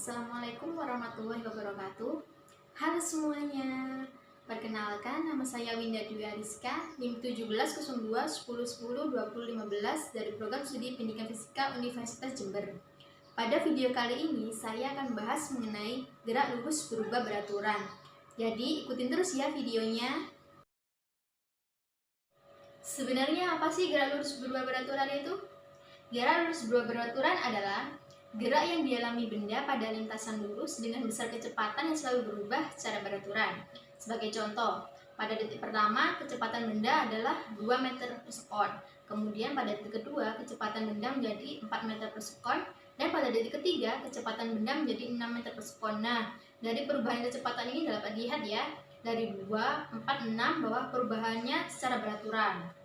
Assalamualaikum warahmatullahi wabarakatuh. Halo semuanya. Perkenalkan, nama saya Winda Dwi Ariska, NIM 170210102015 dari Program Studi Pendidikan Fisika Universitas Jember. Pada video kali ini, saya akan bahas mengenai gerak lurus berubah beraturan. Jadi, ikutin terus ya videonya. Sebenarnya apa sih gerak lurus berubah beraturan itu? Gerak lurus berubah beraturan adalah gerak yang dialami benda pada lintasan lurus dengan besar kecepatan yang selalu berubah secara beraturan. Sebagai contoh, pada detik pertama kecepatan benda adalah 2 meter per sekon. Kemudian pada detik kedua kecepatan benda menjadi 4 meter per sekon. Dan pada detik ketiga kecepatan benda menjadi 6 meter per sekon. Nah, dari perubahan kecepatan ini dapat dilihat ya, dari 2, 4, 6 bahwa perubahannya secara beraturan.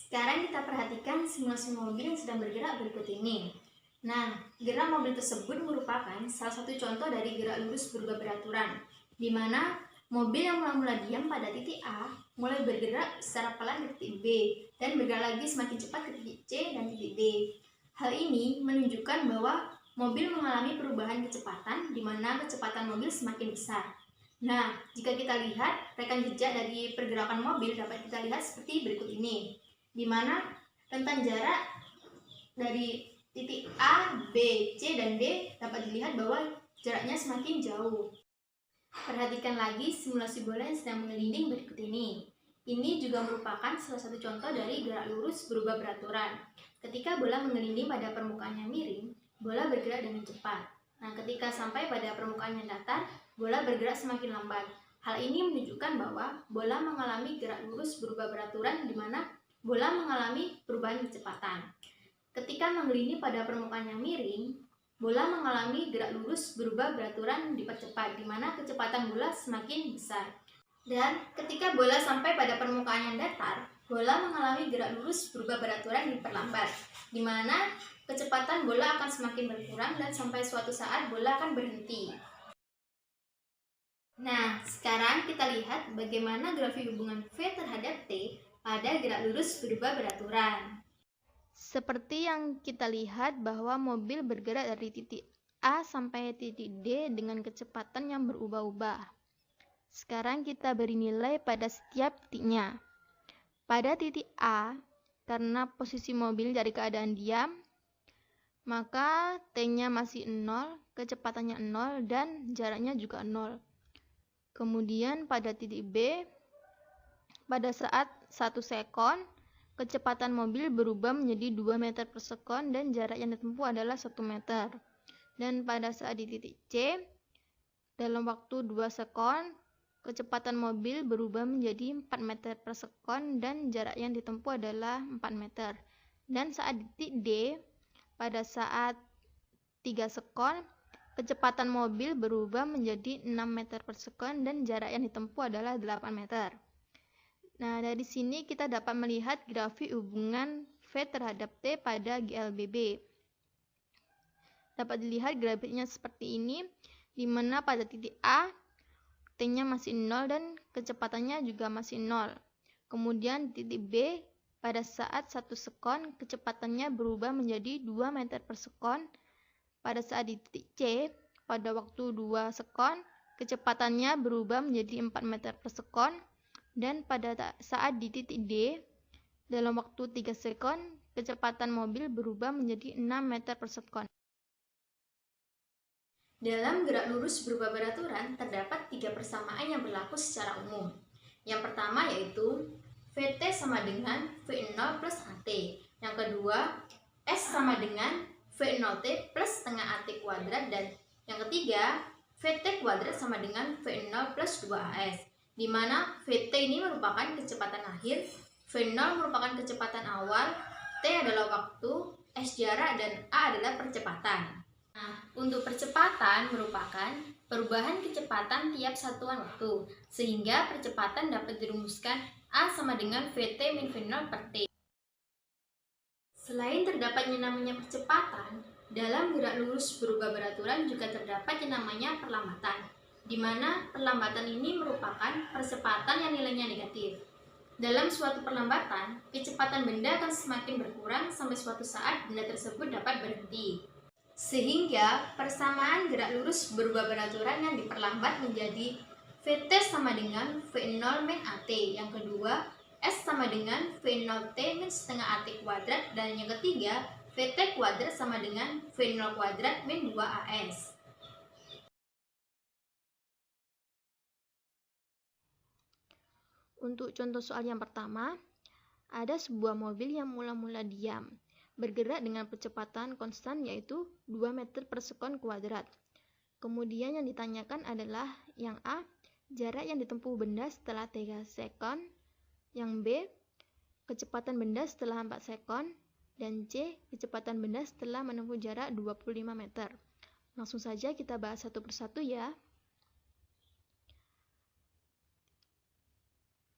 Sekarang kita perhatikan simulasi mobil yang sedang bergerak berikut ini. Nah, gerak mobil tersebut merupakan salah satu contoh dari gerak lurus berubah beraturan, di mana mobil yang mula-mula diam pada titik A mulai bergerak secara pelan ke titik B dan bergerak lagi semakin cepat ke titik C dan titik D. Hal ini menunjukkan bahwa mobil mengalami perubahan kecepatan, di mana kecepatan mobil semakin besar. Nah, jika kita lihat rekam jejak dari pergerakan mobil dapat kita lihat seperti berikut ini, di mana rentang jarak dari titik A, B, C, dan D dapat dilihat bahwa jaraknya semakin jauh. Perhatikan lagi simulasi bola yang sedang menggelinding berikut ini. Ini juga merupakan salah satu contoh dari gerak lurus berubah beraturan. Ketika bola menggelinding pada permukaan yang miring, bola bergerak dengan cepat. Nah, ketika sampai pada permukaan yang datar, bola bergerak semakin lambat. Hal ini menunjukkan bahwa bola mengalami gerak lurus berubah beraturan, di mana bola mengalami perubahan kecepatan. Ketika menggelinding pada permukaan yang miring, bola mengalami gerak lurus berubah beraturan dipercepat, di mana kecepatan bola semakin besar. Dan ketika bola sampai pada permukaan yang datar, bola mengalami gerak lurus berubah beraturan diperlambat, di mana kecepatan bola akan semakin berkurang dan sampai suatu saat bola akan berhenti. Nah, sekarang kita lihat bagaimana grafik hubungan V terhadap T pada gerak lurus berubah beraturan. Seperti yang kita lihat bahwa mobil bergerak dari titik A sampai titik D dengan kecepatan yang berubah-ubah. Sekarang kita beri nilai pada setiap titiknya. Pada titik A, karena posisi mobil dari keadaan diam, maka T-nya masih 0, kecepatannya 0, dan jaraknya juga 0. Kemudian pada titik B, pada saat 1 sekon, kecepatan mobil berubah menjadi 2 meter per sekon dan jarak yang ditempuh adalah 1 meter. Dan pada saat di titik C, dalam waktu 2 sekon, kecepatan mobil berubah menjadi 4 meter per sekon dan jarak yang ditempuh adalah 4 meter. Dan saat di titik D, pada saat 3 sekon, kecepatan mobil berubah menjadi 6 meter per sekon dan jarak yang ditempuh adalah 8 meter. Nah, dari sini kita dapat melihat grafik hubungan V terhadap T pada GLBB. Dapat dilihat grafiknya seperti ini, di mana pada titik A, T-nya masih 0 dan kecepatannya juga masih 0. Kemudian titik B, pada saat 1 sekon, kecepatannya berubah menjadi 2 meter per sekon. Pada saat di titik C, pada waktu 2 sekon, kecepatannya berubah menjadi 4 meter per sekon. Dan pada saat di titik D, dalam waktu 3 sekon, kecepatan mobil berubah menjadi 6 meter per sekon. Dalam gerak lurus berubah beraturan, terdapat 3 persamaan yang berlaku secara umum. Yang pertama yaitu Vt sama dengan V0 plus At. Yang kedua, S sama dengan V0T plus setengah At kuadrat. Dan yang ketiga, Vt kuadrat sama dengan V0 plus 2As. Di mana Vt ini merupakan kecepatan akhir, V0 merupakan kecepatan awal, T adalah waktu, S jarak, dan A adalah percepatan. Nah, untuk percepatan merupakan perubahan kecepatan tiap satuan waktu, sehingga percepatan dapat dirumuskan A sama dengan Vt min V0 per T. Selain terdapatnya namanya percepatan, dalam gerak lurus berubah beraturan juga terdapat yang namanya perlambatan, di mana perlambatan ini merupakan percepatan yang nilainya negatif. Dalam suatu perlambatan, kecepatan benda akan semakin berkurang sampai suatu saat benda tersebut dapat berhenti. Sehingga persamaan gerak lurus berubah beraturan yang diperlambat menjadi Vt sama dengan V0 min AT. Yang kedua, S sama dengan V0T min setengah AT kuadrat. Dan yang ketiga, Vt kuadrat sama dengan V0 kuadrat min 2AS. Untuk contoh soal yang pertama, ada sebuah mobil yang mula-mula diam, bergerak dengan kecepatan konstan yaitu 2 meter per sekon kuadrat. Kemudian yang ditanyakan adalah yang A, jarak yang ditempuh benda setelah 3 sekon, yang B, kecepatan benda setelah 4 sekon, dan C, kecepatan benda setelah menempuh jarak 25 meter. Langsung saja kita bahas satu persatu ya.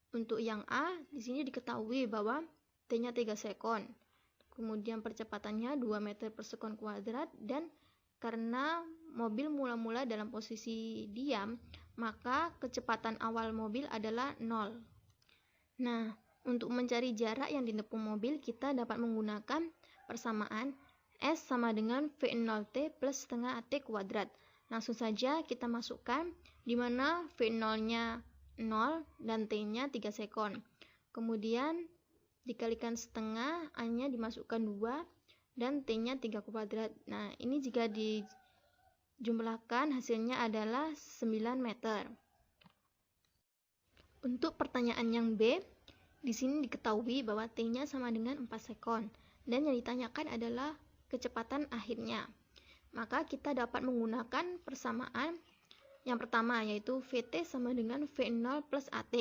Untuk yang A, di sini diketahui bahwa T-nya 3 sekon. Kemudian percepatannya 2 meter per sekon kuadrat, dan karena mobil mula-mula dalam posisi diam, maka kecepatan awal mobil adalah 0. Nah, untuk mencari jarak yang ditempuh mobil, kita dapat menggunakan persamaan S sama dengan V0T plus setengah AT kuadrat. Langsung saja kita masukkan, di mana V0-nya 0 dan T-nya 3 sekon. Kemudian dikalikan setengah, A-nya dimasukkan 2 dan T-nya 3 kuadrat. Nah, ini jika dijumlahkan hasilnya adalah 9 meter. Untuk pertanyaan yang B, di sini diketahui bahwa T-nya sama dengan 4 sekon dan yang ditanyakan adalah kecepatan akhirnya. Maka kita dapat menggunakan persamaan yang pertama, yaitu Vt sama dengan V0 plus AT.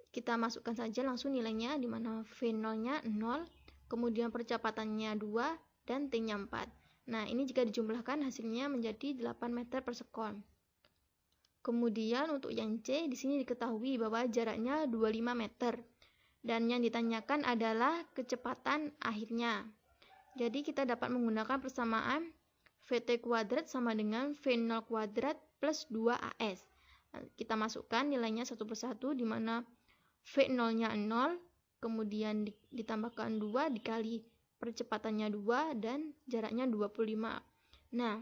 Kita masukkan saja langsung nilainya, di mana V0-nya 0, kemudian percepatannya 2, dan T-nya 4. Nah, ini jika dijumlahkan hasilnya menjadi 8 meter per sekon. Kemudian untuk yang C, di sini diketahui bahwa jaraknya 25 meter. Dan yang ditanyakan adalah kecepatan akhirnya. Jadi kita dapat menggunakan persamaan Vt kuadrat sama dengan V0 kuadrat plus 2AS. Nah, kita masukkan nilainya satu persatu, di mana V0-nya 0, kemudian ditambahkan 2 dikali percepatannya 2 dan jaraknya 25. Nah,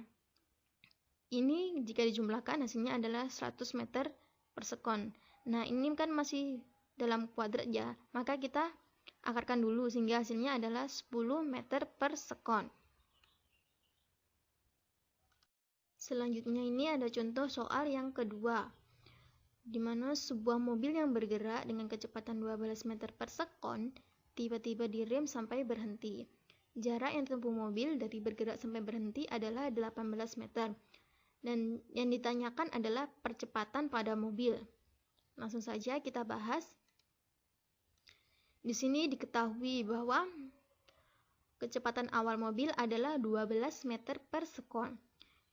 ini jika dijumlahkan hasilnya adalah 100 meter per sekon. Nah, ini kan masih dalam kuadrat ya, maka kita akarkan dulu sehingga hasilnya adalah 10 meter per sekon. Selanjutnya ini ada contoh soal yang kedua, di mana sebuah mobil yang bergerak dengan kecepatan 12 meter per sekon tiba-tiba direm sampai berhenti. Jarak yang ditempuh mobil dari bergerak sampai berhenti adalah 18 meter. Dan yang ditanyakan adalah percepatan pada mobil. Langsung saja kita bahas. Di sini diketahui bahwa kecepatan awal mobil adalah 12 meter per sekon.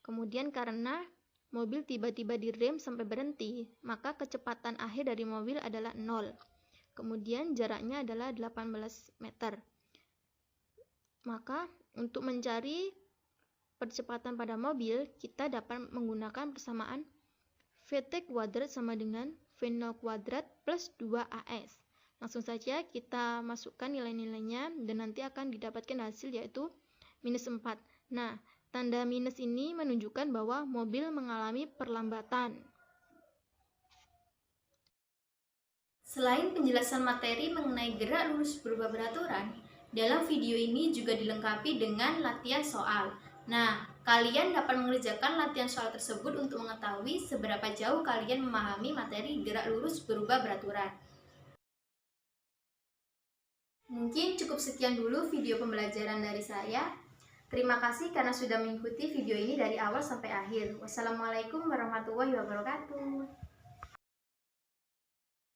Kemudian karena mobil tiba-tiba direm sampai berhenti, maka kecepatan akhir dari mobil adalah 0. Kemudian jaraknya adalah 18 meter. Maka untuk mencari percepatan pada mobil, kita dapat menggunakan persamaan Vt kuadrat sama dengan V0 kuadrat plus 2AS. Langsung saja kita masukkan nilai-nilainya dan nanti akan didapatkan hasil yaitu minus 4. Nah, tanda minus ini menunjukkan bahwa mobil mengalami perlambatan. Selain penjelasan materi mengenai gerak lurus berubah beraturan, dalam video ini juga dilengkapi dengan latihan soal. Nah, kalian dapat mengerjakan latihan soal tersebut untuk mengetahui seberapa jauh kalian memahami materi gerak lurus berubah beraturan. Mungkin cukup sekian dulu video pembelajaran dari saya. Terima kasih karena sudah mengikuti video ini dari awal sampai akhir. Wassalamualaikum warahmatullahi wabarakatuh.